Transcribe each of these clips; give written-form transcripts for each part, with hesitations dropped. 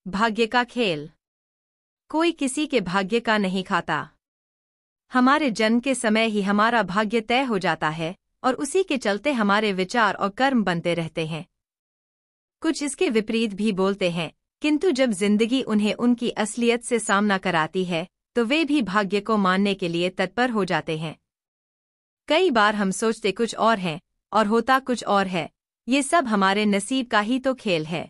भाग्य का खेल। कोई किसी के भाग्य का नहीं खाता। हमारे जन्म के समय ही हमारा भाग्य तय हो जाता है और उसी के चलते हमारे विचार और कर्म बनते रहते हैं। कुछ इसके विपरीत भी बोलते हैं, किंतु जब जिंदगी उन्हें उनकी असलियत से सामना कराती है तो वे भी भाग्य को मानने के लिए तत्पर हो जाते हैं। कई बार हम सोचते कुछ और हैं और होता कुछ और है। ये सब हमारे नसीब का ही तो खेल है।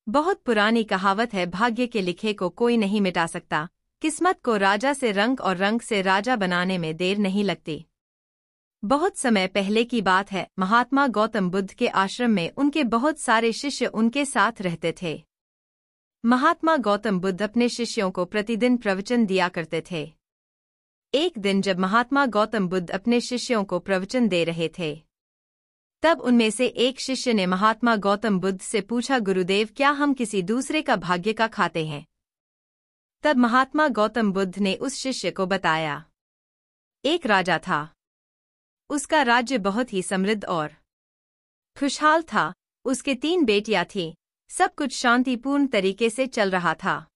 बहुत पुरानी कहावत है, भाग्य के लिखे को कोई नहीं मिटा सकता। किस्मत को राजा से रंग और रंग से राजा बनाने में देर नहीं लगती। बहुत समय पहले की बात है, महात्मा गौतम बुद्ध के आश्रम में उनके बहुत सारे शिष्य उनके साथ रहते थे। महात्मा गौतम बुद्ध अपने शिष्यों को प्रतिदिन प्रवचन दिया करते थे। एक दिन जब महात्मा गौतम बुद्ध अपने शिष्यों को प्रवचन दे रहे थे, तब उनमें से एक शिष्य ने महात्मा गौतम बुद्ध से पूछा, गुरुदेव, क्या हम किसी दूसरे का भाग्य का खाते हैं? तब महात्मा गौतम बुद्ध ने उस शिष्य को बताया, एक राजा था। उसका राज्य बहुत ही समृद्ध और खुशहाल था। उसके 3 बेटियां थीं। सब कुछ शांतिपूर्ण तरीके से चल रहा था।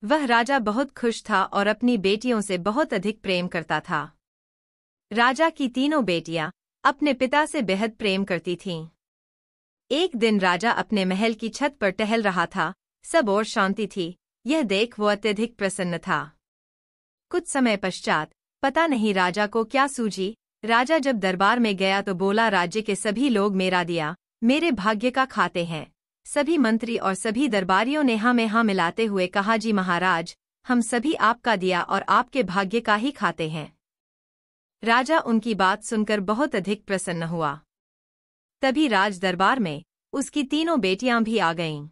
वह राजा बहुत खुश था और अपनी बेटियों से बहुत अधिक प्रेम करता था। राजा की तीनों बेटियां अपने पिता से बेहद प्रेम करती थीं। एक दिन राजा अपने महल की छत पर टहल रहा था। सब और शांति थी। यह देख वो अत्यधिक प्रसन्न था। कुछ समय पश्चात पता नहीं राजा को क्या सूझी, राजा जब दरबार में गया तो बोला, राज्य के सभी लोग मेरा दिया मेरे भाग्य का खाते हैं। सभी मंत्री और सभी दरबारियों ने हाँ में हाँ मिलाते हुए कहा, जी महाराज, हम सभी आपका दिया और आपके भाग्य का ही खाते हैं। राजा उनकी बात सुनकर बहुत अधिक प्रसन्न हुआ। तभी राज दरबार में उसकी तीनों बेटियां भी आ गईं।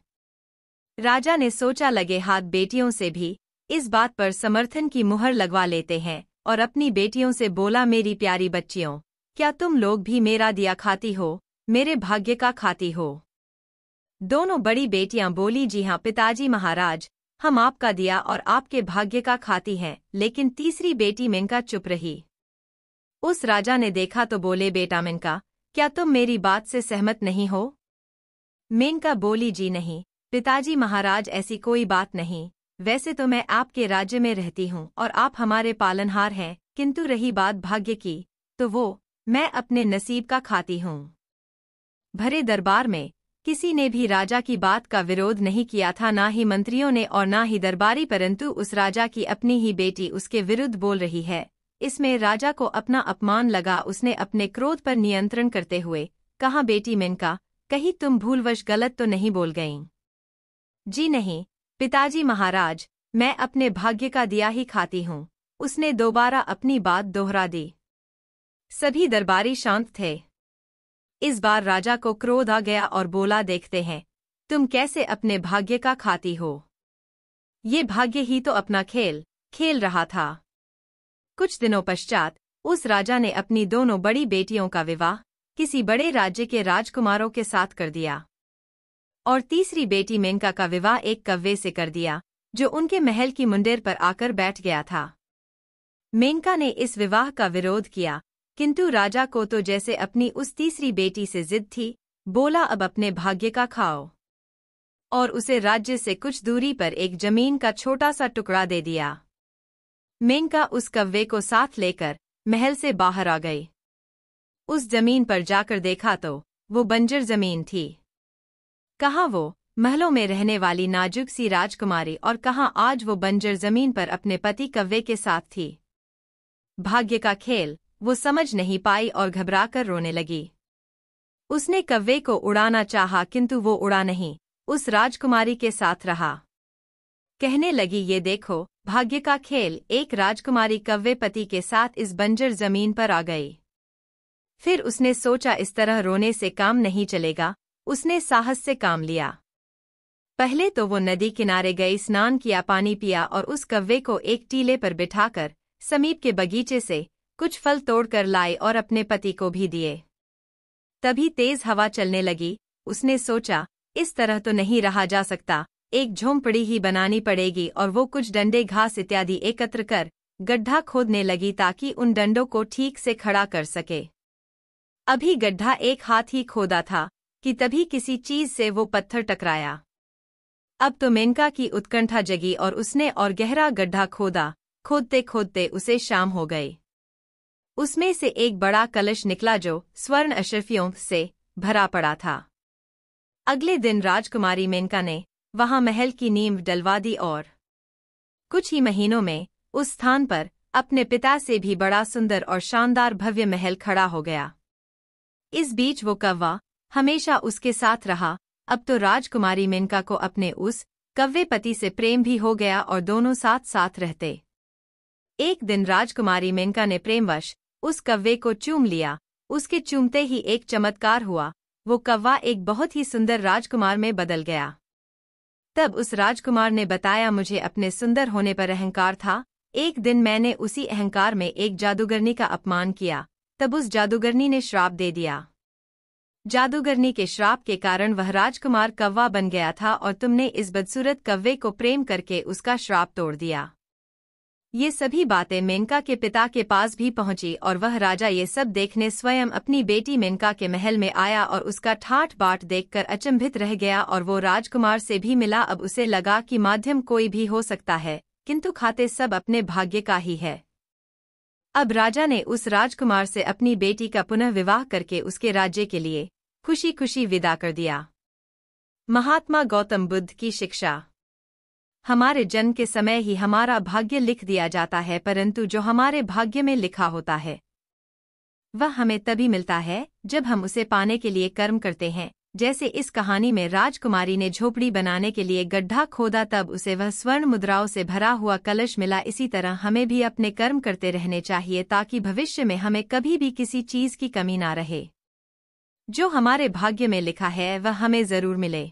राजा ने सोचा, लगे हाथ बेटियों से भी इस बात पर समर्थन की मुहर लगवा लेते हैं और अपनी बेटियों से बोला, मेरी प्यारी बच्चियों, क्या तुम लोग भी मेरा दिया खाती हो, मेरे भाग्य का खाती हो? दोनों बड़ी बेटियां बोली, जी हाँ पिताजी महाराज, हम आपका दिया और आपके भाग्य का खाती हैं। लेकिन तीसरी बेटी मेनका चुप रही। उस राजा ने देखा तो बोले, बेटा मेनका, क्या तुम मेरी बात से सहमत नहीं हो? मेनका बोली, जी नहीं पिताजी महाराज, ऐसी कोई बात नहीं। वैसे तो मैं आपके राज्य में रहती हूँ और आप हमारे पालनहार हैं, किंतु रही बात भाग्य की, तो वो मैं अपने नसीब का खाती हूँ। भरे दरबार में किसी ने भी राजा की बात का विरोध नहीं किया था, ना ही मंत्रियों ने और ना ही दरबारी, परंतु उस राजा की अपनी ही बेटी उसके विरुद्ध बोल रही है। इसमें राजा को अपना अपमान लगा। उसने अपने क्रोध पर नियंत्रण करते हुए कहा, बेटी मेनका, कहीं तुम भूलवश गलत तो नहीं बोल गईं? जी नहीं पिताजी महाराज, मैं अपने भाग्य का दिया ही खाती हूँ। उसने दोबारा अपनी बात दोहरा दी। सभी दरबारी शांत थे। इस बार राजा को क्रोध आ गया और बोला, देखते हैं तुम कैसे अपने भाग्य का खाती हो। ये भाग्य ही तो अपना खेल रहा था। कुछ दिनों पश्चात उस राजा ने अपनी दोनों बड़ी बेटियों का विवाह किसी बड़े राज्य के राजकुमारों के साथ कर दिया और तीसरी बेटी मेनका का विवाह एक कव्वे से कर दिया, जो उनके महल की मुंडेर पर आकर बैठ गया था। मेनका ने इस विवाह का विरोध किया, किंतु राजा को तो जैसे अपनी उस तीसरी बेटी से जिद थी। बोला, अब अपने भाग्य का खाओ, और उसे राज्य से कुछ दूरी पर एक जमीन का छोटा सा टुकड़ा दे दिया। मेनका उस कव्वे को साथ लेकर महल से बाहर आ गई। उस जमीन पर जाकर देखा तो वो बंजर जमीन थी। कहाँ वो महलों में रहने वाली नाजुक सी राजकुमारी और कहाँ आज वो बंजर जमीन पर अपने पति कव्वे के साथ थी। भाग्य का खेल वो समझ नहीं पाई और घबराकर रोने लगी। उसने कव्वे को उड़ाना चाहा, किंतु वो उड़ा नहीं, उस राजकुमारी के साथ रहा। कहने लगी, ये देखो भाग्य का खेल। एक राजकुमारी कव्वे पति के साथ इस बंजर जमीन पर आ गई। फिर उसने सोचा, इस तरह रोने से काम नहीं चलेगा। उसने साहस से काम लिया। पहले तो वो नदी किनारे गई, स्नान किया, पानी पिया और उस कव्वे को एक टीले पर बिठाकर समीप के बगीचे से कुछ फल तोड़कर लाई और अपने पति को भी दिए। तभी तेज हवा चलने लगी। उसने सोचा, इस तरह तो नहीं रहा जा सकता, एक झोंपड़ी ही बनानी पड़ेगी और वो कुछ डंडे, घास इत्यादि एकत्र कर गड्ढा खोदने लगी ताकि उन डंडों को ठीक से खड़ा कर सके। अभी गड्ढा एक हाथ ही खोदा था कि तभी किसी चीज से वो पत्थर टकराया। अब तो मेनका की उत्कंठा जगी और उसने और गहरा गड्ढा खोदा। खोदते खोदते उसे शाम हो गई। उसमें से एक बड़ा कलश निकला जो स्वर्ण अशर्फियों से भरा पड़ा था। अगले दिन राजकुमारी मेनका ने वहां महल की नींव डलवा दी और कुछ ही महीनों में उस स्थान पर अपने पिता से भी बड़ा सुंदर और शानदार भव्य महल खड़ा हो गया। इस बीच वो कौवा हमेशा उसके साथ रहा। अब तो राजकुमारी मेनका को अपने उस कौवे पति से प्रेम भी हो गया और दोनों साथ साथ रहते। एक दिन राजकुमारी मेनका ने प्रेमवश उस कौवे को चूम लिया। उसके चूमते ही एक चमत्कार हुआ। वो कौवा एक बहुत ही सुंदर राजकुमार में बदल गया। तब उस राजकुमार ने बताया, मुझे अपने सुंदर होने पर अहंकार था। एक दिन मैंने उसी अहंकार में एक जादूगरनी का अपमान किया। तब उस जादूगरनी ने श्राप दे दिया। जादूगरनी के श्राप के कारण वह राजकुमार कौवा बन गया था और तुमने इस बदसूरत कौवे को प्रेम करके उसका श्राप तोड़ दिया। ये सभी बातें मेनका के पिता के पास भी पहुंची और वह राजा ये सब देखने स्वयं अपनी बेटी मेनका के महल में आया और उसका ठाठ बाट देखकर अचंभित रह गया और वो राजकुमार से भी मिला। अब उसे लगा कि माध्यम कोई भी हो सकता है, किंतु खाते सब अपने भाग्य का ही है। अब राजा ने उस राजकुमार से अपनी बेटी का पुनः विवाह करके उसके राज्य के लिए खुशी खुशी विदा कर दिया। महात्मा गौतम बुद्ध की शिक्षा। हमारे जन्म के समय ही हमारा भाग्य लिख दिया जाता है, परंतु जो हमारे भाग्य में लिखा होता है वह हमें तभी मिलता है जब हम उसे पाने के लिए कर्म करते हैं। जैसे इस कहानी में राजकुमारी ने झोपड़ी बनाने के लिए गड्ढा खोदा, तब उसे वह स्वर्ण मुद्राओं से भरा हुआ कलश मिला। इसी तरह हमें भी अपने कर्म करते रहने चाहिए ताकि भविष्य में हमें कभी भी किसी चीज की कमी ना रहे। जो हमारे भाग्य में लिखा है वह हमें जरूर मिले।